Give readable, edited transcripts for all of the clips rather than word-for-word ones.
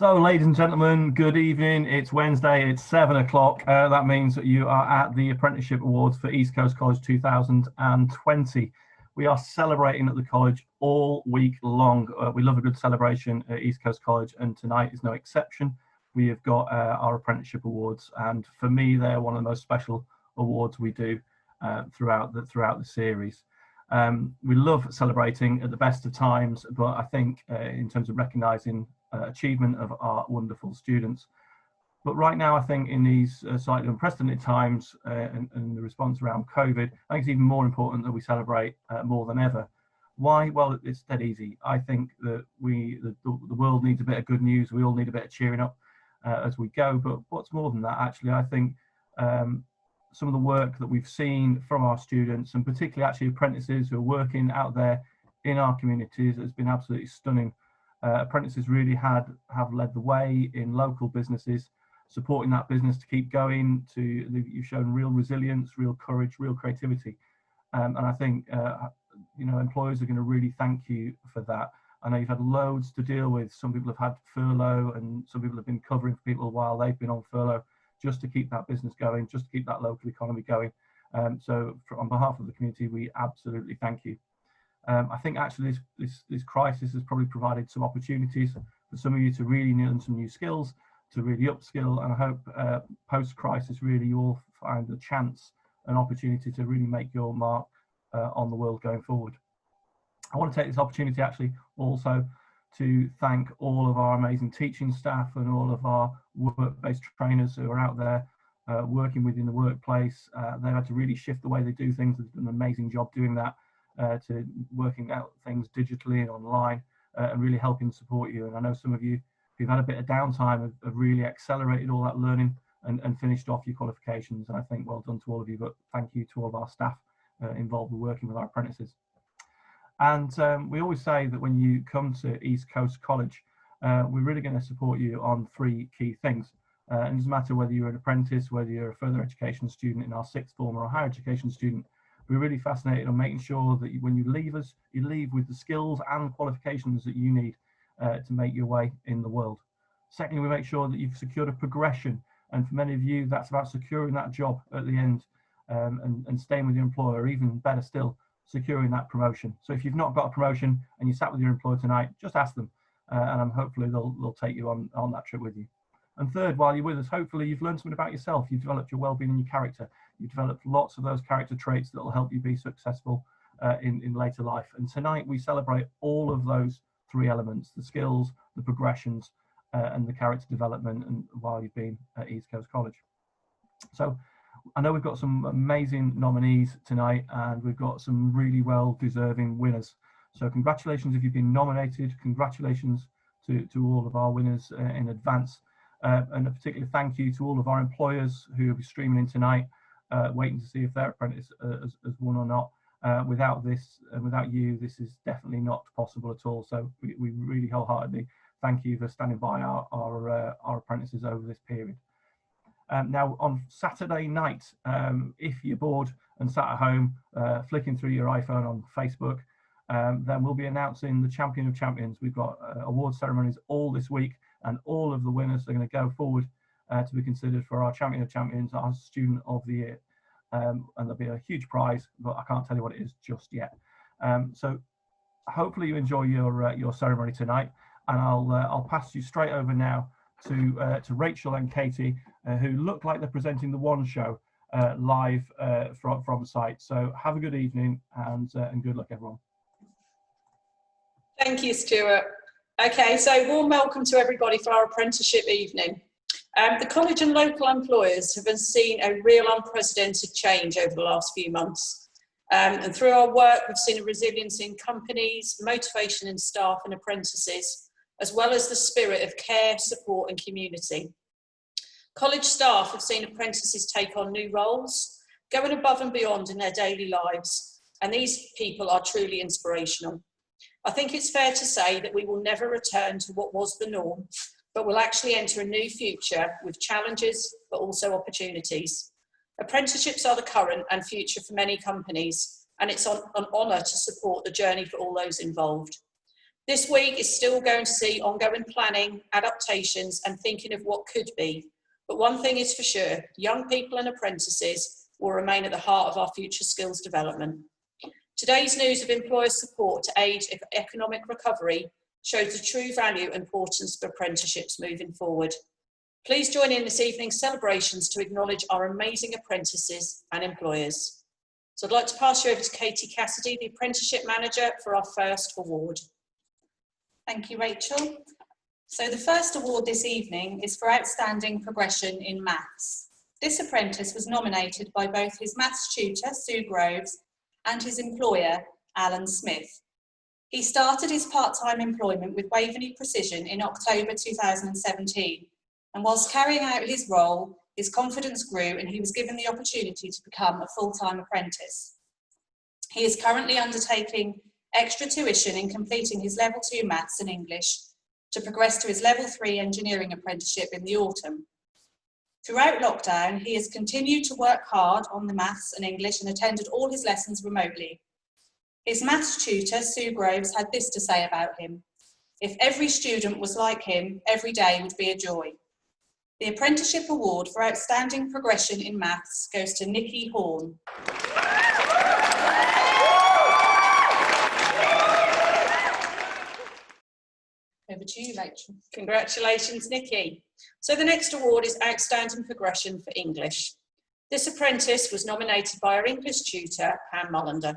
So, ladies and gentlemen, good evening. It's Wednesday, it's 7 o'clock. That means that you are at the Apprenticeship Awards for East Coast College 2020. We are celebrating at the college all week long. We love a good celebration at East Coast College, and tonight is no exception. We have got our Apprenticeship Awards, and for me, they're one of the most special awards we do throughout the series. We love celebrating at the best of times, but I think in terms of recognising achievement of our wonderful students. But right now, I think in these slightly unprecedented times and the response around COVID, I think it's even more important that we celebrate more than ever. Why? Well, it's dead easy. I think that the world needs a bit of good news. We all need a bit of cheering up as we go. But what's more than that, actually, I think some of the work that we've seen from our students, and particularly actually apprentices who are working out there in our communities, has been absolutely stunning. Apprentices really have led the way in local businesses, supporting that business to keep going. You've shown real resilience, real courage, real creativity, and I think employers are going to really thank you for that. I know you've had loads to deal with. Some people have had furlough, and some people have been covering for people while they've been on furlough, just to keep that business going, just to keep that local economy going. So on behalf of the community, we absolutely thank you. I think actually this crisis has probably provided some opportunities for some of you to really learn some new skills, to really upskill, and I hope post-crisis really you all find a chance, an opportunity to really make your mark on the world going forward. I want to take this opportunity actually also to thank all of our amazing teaching staff and all of our work-based trainers who are out there working within the workplace. They've had to really shift the way they do things. They've done an amazing job doing that, to working out things digitally and online, and really helping support you. And I know some of you who've had a bit of downtime have really accelerated all that learning and finished off your qualifications. And I think well done to all of you, but thank you to all of our staff involved with working with our apprentices. And we always say that when you come to East Coast College, we're really going to support you on three key things. And it doesn't matter whether you're an apprentice, whether you're a further education student in our sixth form or a higher education student, we're really fascinated on making sure that when you leave us, you leave with the skills and qualifications that you need to make your way in the world. Secondly, we make sure that you've secured a progression. And for many of you, that's about securing that job at the end and staying with your employer, or even better still, securing that promotion. So if you've not got a promotion and you sat with your employer tonight, just ask them, and hopefully they'll take you on that trip with you. And third, while you're with us, hopefully you've learned something about yourself. You've developed your well-being and your character. You've developed lots of those character traits that will help you be successful in later life. And tonight we celebrate all of those three elements: the skills, the progressions, and the character development, and while you've been at East Coast College. So I know we've got some amazing nominees tonight, and we've got some really well-deserving winners. So congratulations if you've been nominated. Congratulations to all of our winners in advance. And a particular thank you to all of our employers who will be streaming in tonight, waiting to see if their apprentice has won or not. Without this and without you, this is definitely not possible at all. So we really wholeheartedly thank you for standing by our apprentices over this period. Now on Saturday night, if you're bored and sat at home flicking through your iPhone on Facebook, then we'll be announcing the Champion of Champions. We've got award ceremonies all this week, and all of the winners are going to go forward to be considered for our Champion of Champions, our Student of the Year. And there'll be a huge prize, but I can't tell you what it is just yet. So hopefully you enjoy your ceremony tonight, and I'll pass you straight over now to Rachel and Katie, who look like they're presenting the One Show live from site. So have a good evening and good luck, everyone. Thank you, Stuart. Okay, so warm welcome to everybody for our apprenticeship evening. The college and local employers have seen a real unprecedented change over the last few months. And through our work, we've seen a resilience in companies, motivation in staff and apprentices, as well as the spirit of care, support and community. College staff have seen apprentices take on new roles, going above and beyond in their daily lives, and these people are truly inspirational. I think it's fair to say that we will never return to what was the norm, but we'll actually enter a new future with challenges, but also opportunities. Apprenticeships are the current and future for many companies, and it's an honour to support the journey for all those involved. This week is still going to see ongoing planning, adaptations and thinking of what could be. But one thing is for sure, young people and apprentices will remain at the heart of our future skills development. Today's news of employer support to aid economic recovery shows the true value and importance of apprenticeships moving forward. Please join in this evening's celebrations to acknowledge our amazing apprentices and employers. So I'd like to pass you over to Katie Cassidy, the Apprenticeship Manager, for our first award. Thank you, Rachel. So the first award this evening is for outstanding progression in maths. This apprentice was nominated by both his maths tutor, Sue Groves, and his employer, Alan Smith. He started his part-time employment with Waveney Precision in October 2017, and whilst carrying out his role, his confidence grew and he was given the opportunity to become a full-time apprentice. He is currently undertaking extra tuition in completing his level 2 maths and English to progress to his level 3 engineering apprenticeship in the autumn. Throughout lockdown, he has continued to work hard on the maths and English and attended all his lessons remotely. His maths tutor, Sue Groves, had this to say about him: "If every student was like him, every day would be a joy." The Apprenticeship Award for Outstanding Progression in Maths goes to Nikki Horn. Over to you, Rachel. Congratulations, Nikki. So the next award is Outstanding Progression for English. This apprentice was nominated by our English tutor, Pam Mullender.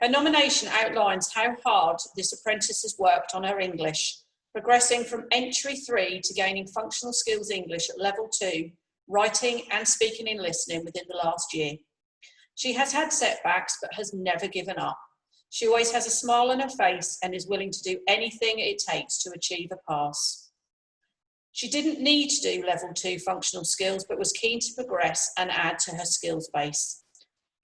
Her nomination outlines how hard this apprentice has worked on her English, progressing from entry 3 to gaining functional skills English at level 2, writing and speaking and listening within the last year. She has had setbacks, but has never given up. She always has a smile on her face and is willing to do anything it takes to achieve a pass. She didn't need to do level 2 functional skills, but was keen to progress and add to her skills base.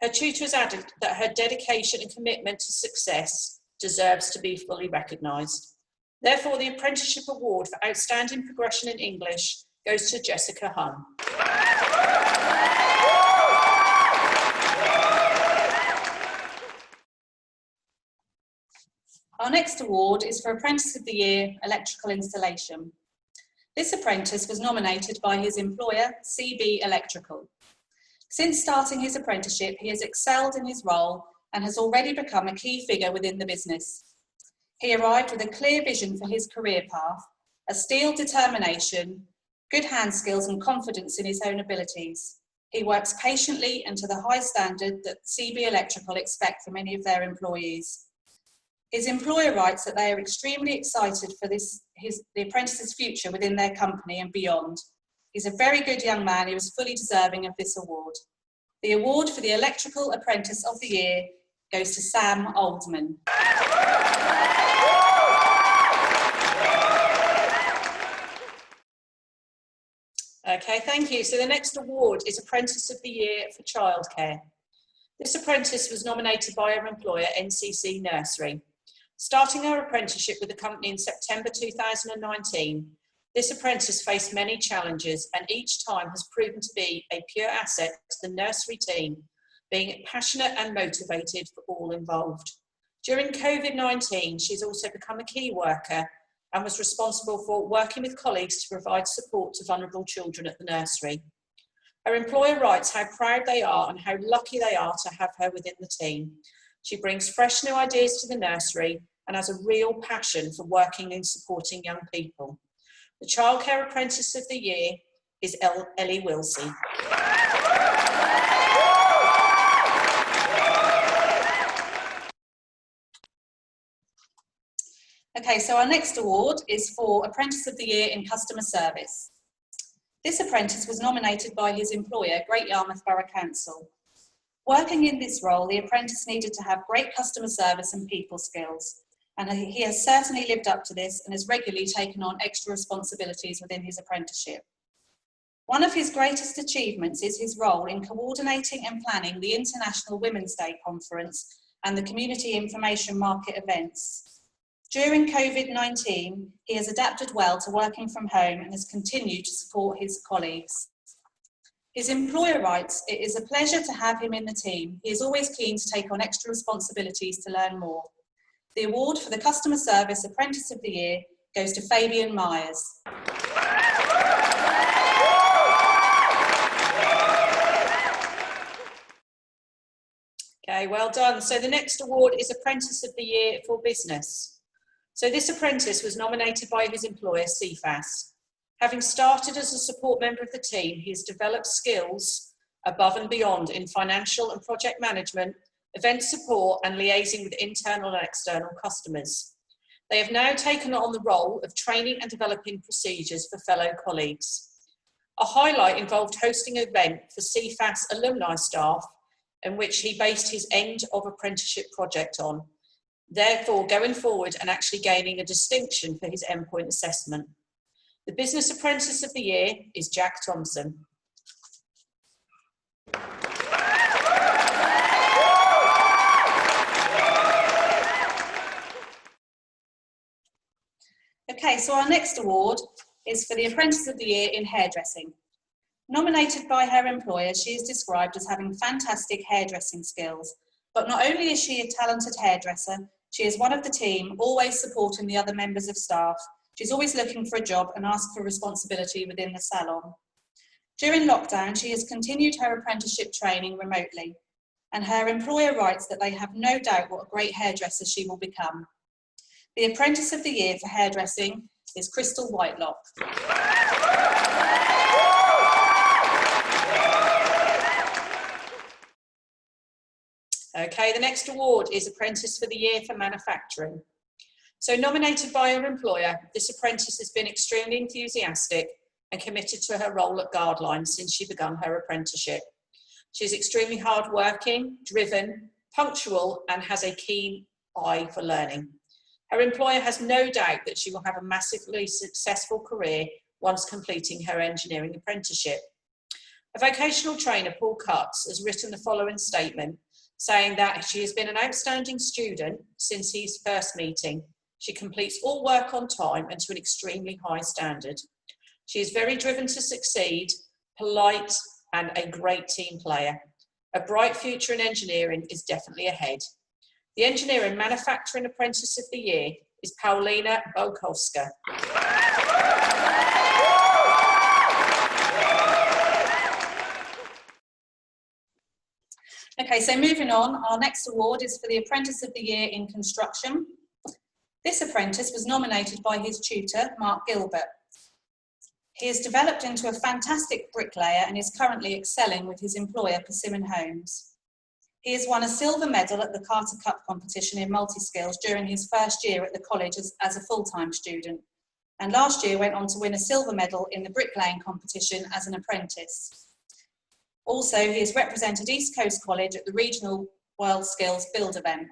Her tutor has added that her dedication and commitment to success deserves to be fully recognised. Therefore, the Apprenticeship Award for Outstanding Progression in English goes to Jessica Hunn. Our next award is for Apprentice of the Year, Electrical Installation. This apprentice was nominated by his employer, CB Electrical. Since starting his apprenticeship, he has excelled in his role and has already become a key figure within the business. He arrived with a clear vision for his career path, a steel determination, good hand skills and confidence in his own abilities. He works patiently and to the high standard that CB Electrical expect from any of their employees. His employer writes that they are extremely excited for the apprentice's future within their company and beyond. He's a very good young man who is fully deserving of this award. The award for the Electrical Apprentice of the Year goes to Sam Oldman. Okay, thank you. So the next award is Apprentice of the Year for Childcare. This apprentice was nominated by her employer, NCC Nursery. Starting her apprenticeship with the company in September 2019, this apprentice faced many challenges and each time has proven to be a pure asset to the nursery team, being passionate and motivated for all involved. During COVID-19, she's also become a key worker and was responsible for working with colleagues to provide support to vulnerable children at the nursery. Her employer writes how proud they are and how lucky they are to have her within the team. She brings fresh new ideas to the nursery and has a real passion for working and supporting young people. The Childcare Apprentice of the Year is Ellie Wilsey. Okay, so our next award is for Apprentice of the Year in Customer Service. This apprentice was nominated by his employer, Great Yarmouth Borough Council. Working in this role, the apprentice needed to have great customer service and people skills, and he has certainly lived up to this and has regularly taken on extra responsibilities within his apprenticeship. One of his greatest achievements is his role in coordinating and planning the International Women's Day Conference and the Community Information Market events. During COVID-19, he has adapted well to working from home and has continued to support his colleagues. His employer writes, "It is a pleasure to have him in the team. He is always keen to take on extra responsibilities to learn more. The award for the Customer Service Apprentice of the Year goes to Fabian Myers. Okay, well done. So the next award is Apprentice of the Year for Business. So this apprentice was nominated by his employer, CFAS. Having started as a support member of the team, he has developed skills above and beyond in financial and project management, event support, and liaising with internal and external customers. They have now taken on the role of training and developing procedures for fellow colleagues. A highlight involved hosting an event for CFAS alumni staff in which he based his end of apprenticeship project on, therefore going forward and actually gaining a distinction for his endpoint assessment. The Business Apprentice of the Year is Jack Thompson. Okay, so our next award is for the Apprentice of the Year in Hairdressing. Nominated by her employer, she is described as having fantastic hairdressing skills. But not only is she a talented hairdresser, she is one of the team, always supporting the other members of staff. She's always looking for a job and asks for responsibility within the salon. During lockdown, she has continued her apprenticeship training remotely, and her employer writes that they have no doubt what a great hairdresser she will become. The Apprentice of the Year for Hairdressing is Crystal Whitelock. Okay, the next award is Apprentice for the Year for Manufacturing. So nominated by her employer, this apprentice has been extremely enthusiastic and committed to her role at Guardline since she began her apprenticeship. She is extremely hardworking, driven, punctual, and has a keen eye for learning. Her employer has no doubt that she will have a massively successful career once completing her engineering apprenticeship. A vocational trainer, Paul Cutts, has written the following statement, saying that she has been an outstanding student since his first meeting. She completes all work on time and to an extremely high standard. She is very driven to succeed, polite, and a great team player. A bright future in engineering is definitely ahead. The Engineering Manufacturing Apprentice of the Year is Paulina Bolkowska. Okay, so moving on, our next award is for the Apprentice of the Year in Construction. This apprentice was nominated by his tutor, Mark Gilbert. He has developed into a fantastic bricklayer and is currently excelling with his employer, Persimmon Homes. He has won a silver medal at the Carter Cup competition in multi-skills during his first year at the college as a full-time student, and last year went on to win a silver medal in the bricklaying competition as an apprentice. Also, he has represented East Coast College at the Regional World Skills Build event.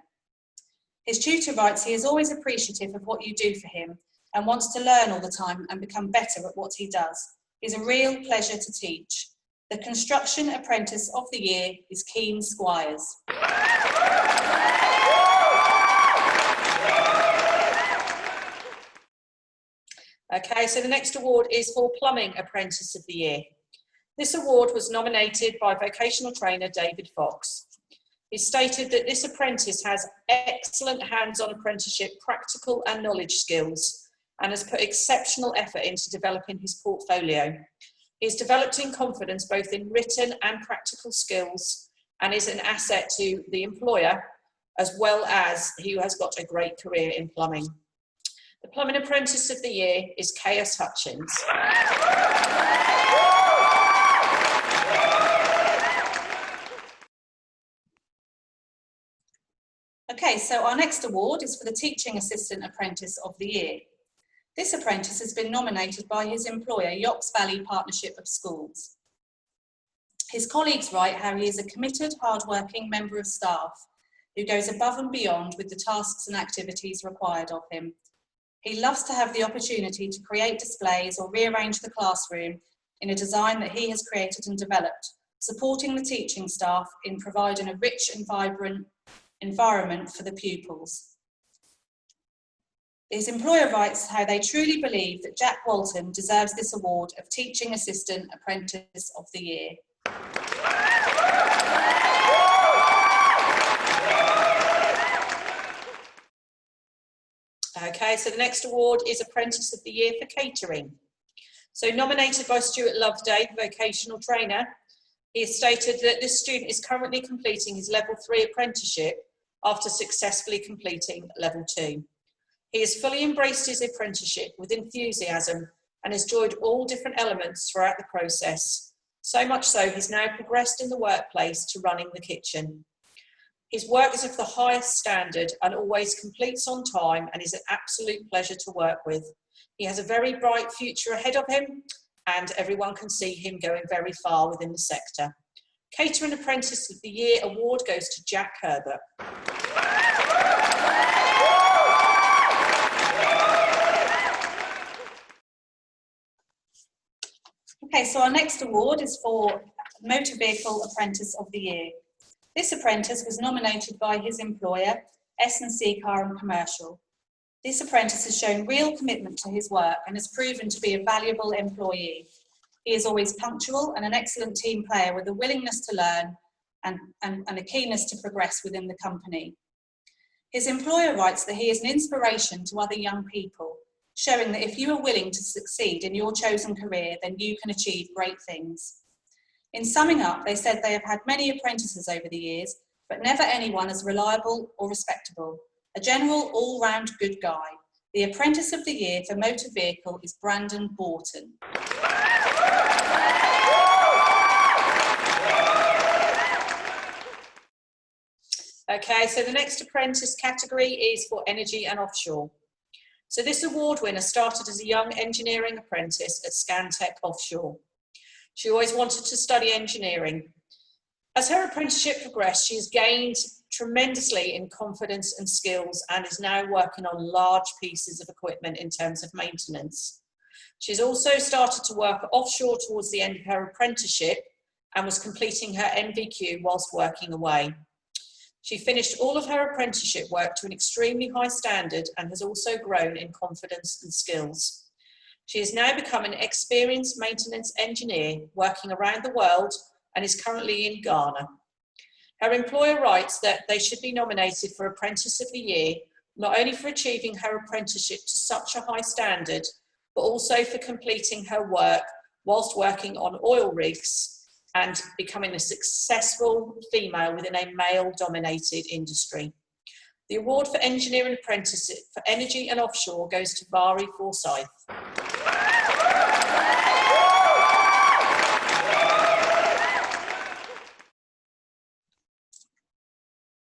His tutor writes he is always appreciative of what you do for him and wants to learn all the time and become better at what he does. He's a real pleasure to teach. The Construction Apprentice of the Year is Keen Squires. Okay, so the next award is for Plumbing Apprentice of the Year. This award was nominated by vocational trainer David Fox. He stated that this apprentice has excellent hands-on apprenticeship, practical and knowledge skills, and has put exceptional effort into developing his portfolio. He has developed in confidence both in written and practical skills and is an asset to the employer, as well as he has got a great career in plumbing. The Plumbing Apprentice of the Year is Chaos Hutchins. Okay, so our next award is for the Teaching Assistant Apprentice of the Year. This apprentice has been nominated by his employer, Yox Valley Partnership of Schools. His colleagues write how he is a committed, hard-working member of staff who goes above and beyond with the tasks and activities required of him. He loves to have the opportunity to create displays or rearrange the classroom in a design that he has created and developed, supporting the teaching staff in providing a rich and vibrant environment for the pupils. His employer writes how they truly believe that Jack Walton deserves this award of Teaching Assistant Apprentice of the Year. Okay, so the next award is Apprentice of the Year for Catering. So nominated by Stuart Loveday, vocational trainer, he has stated that this student is currently completing his level 3 apprenticeship after successfully completing level 2. He has fully embraced his apprenticeship with enthusiasm and has enjoyed all different elements throughout the process. So much so, he's now progressed in the workplace to running the kitchen. His work is of the highest standard and always completes on time and is an absolute pleasure to work with. He has a very bright future ahead of him and everyone can see him going very far within the sector. Catering Apprentice of the Year award goes to Jack Herbert. Okay, so our next award is for Motor Vehicle Apprentice of the Year. This apprentice was nominated by his employer, S&C Car and Commercial. This apprentice has shown real commitment to his work and has proven to be a valuable employee. He is always punctual and an excellent team player with a willingness to learn and a keenness to progress within the company. His employer writes that he is an inspiration to other young people, showing that if you are willing to succeed in your chosen career, then you can achieve great things. In summing up, they said they have had many apprentices over the years, but never anyone as reliable or respectable. A general, all-round good guy. The Apprentice of the Year for Motor Vehicle is Brandon Borton. Okay, so the next apprentice category is for Energy and Offshore. So this award winner started as a young engineering apprentice at Scantech Offshore. She always wanted to study engineering. As her apprenticeship progressed, she has gained tremendously in confidence and skills and is now working on large pieces of equipment in terms of maintenance. She's also started to work offshore towards the end of her apprenticeship and was completing her NVQ whilst working away. She finished all of her apprenticeship work to an extremely high standard and has also grown in confidence and skills. She has now become an experienced maintenance engineer working around the world and is currently in Ghana. Her employer writes that they should be nominated for Apprentice of the Year, not only for achieving her apprenticeship to such a high standard, but also for completing her work whilst working on oil rigs and becoming a successful female within a male-dominated industry. The award for Engineering Apprenticeship for Energy and Offshore goes to Vari Forsyth.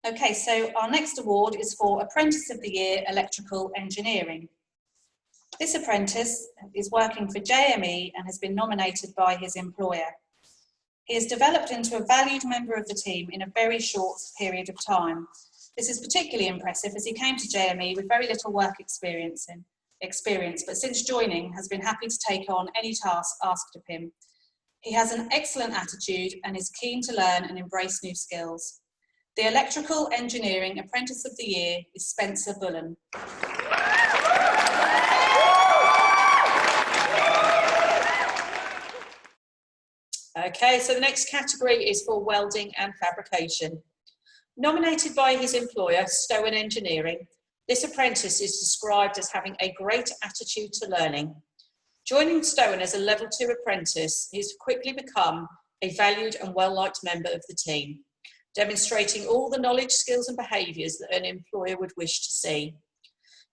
Okay, so our next award is for Apprentice of the Year Electrical Engineering. This apprentice is working for JME and has been nominated by his employer. He has developed into a valued member of the team in a very short period of time. This is particularly impressive as he came to JME with very little work experience, but since joining has been happy to take on any task asked of him. He has an excellent attitude and is keen to learn and embrace new skills. The Electrical Engineering Apprentice of the Year is Spencer Bullen. Okay, so the next category is for Welding and Fabrication. Nominated by his employer, Stowen Engineering, this apprentice is described as having a great attitude to learning. Joining Stowen as a level 2 apprentice, he's quickly become a valued and well-liked member of the team, demonstrating all the knowledge, skills and behaviours that an employer would wish to see.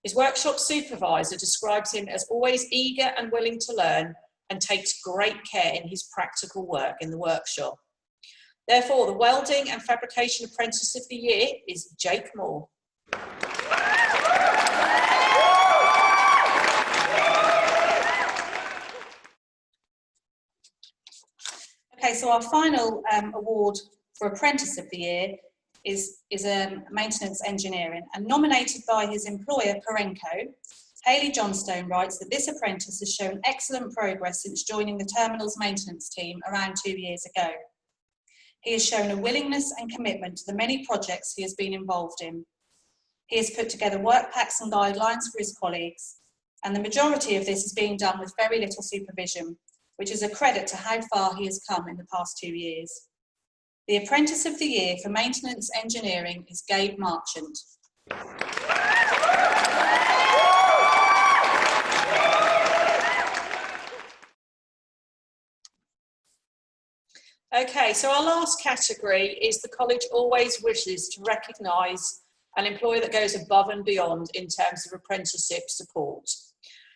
His workshop supervisor describes him as always eager and willing to learn and takes great care in his practical work in the workshop. Therefore, the Welding and Fabrication Apprentice of the Year is Jake Moore. Okay, so our final award for Apprentice of the Year is Maintenance Engineering, and nominated by his employer, Perenco, Hayley Johnstone writes that this apprentice has shown excellent progress since joining the terminal's maintenance team around 2 years ago. He has shown a willingness and commitment to the many projects he has been involved in. He has put together work packs and guidelines for his colleagues, and the majority of this is being done with very little supervision, which is a credit to how far he has come in the past 2 years. The Apprentice of the Year for Maintenance Engineering is Gabe Marchant. Okay, so our last category is the college always wishes to recognise an employer that goes above and beyond in terms of apprenticeship support.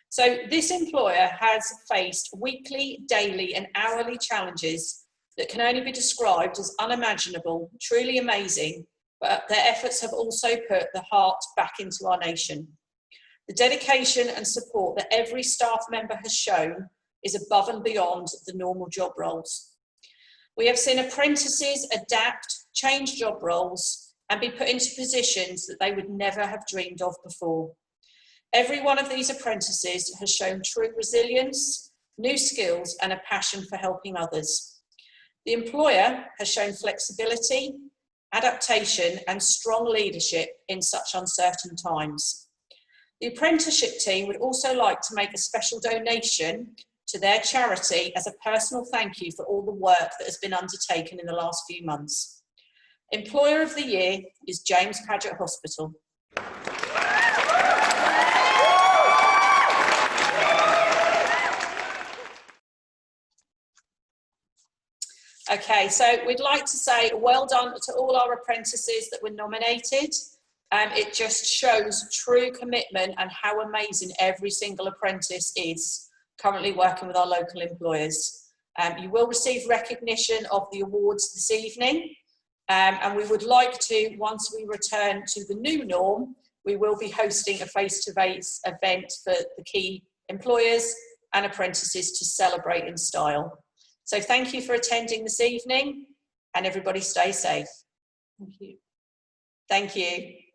So this employer has faced weekly, daily and hourly challenges that can only be described as unimaginable, truly amazing, but their efforts have also put the heart back into our nation. The dedication and support that every staff member has shown is above and beyond the normal job roles. We have seen apprentices adapt, change job roles and be put into positions that they would never have dreamed of before. Every one of these apprentices has shown true resilience, new skills and a passion for helping others. The employer has shown flexibility, adaptation and strong leadership in such uncertain times. The apprenticeship team would also like to make a special donation to their charity as a personal thank you for all the work that has been undertaken in the last few months. Employer of the Year is James Paget Hospital. Okay, so we'd like to say well done to all our apprentices that were nominated. It just shows true commitment and how amazing every single apprentice is currently working with our local employers. You will receive recognition of the awards this evening, and we would like to, once we return to the new norm, we will be hosting a face-to-face event for the key employers and apprentices to celebrate in style. So thank you for attending this evening and everybody stay safe. Thank you. Thank you.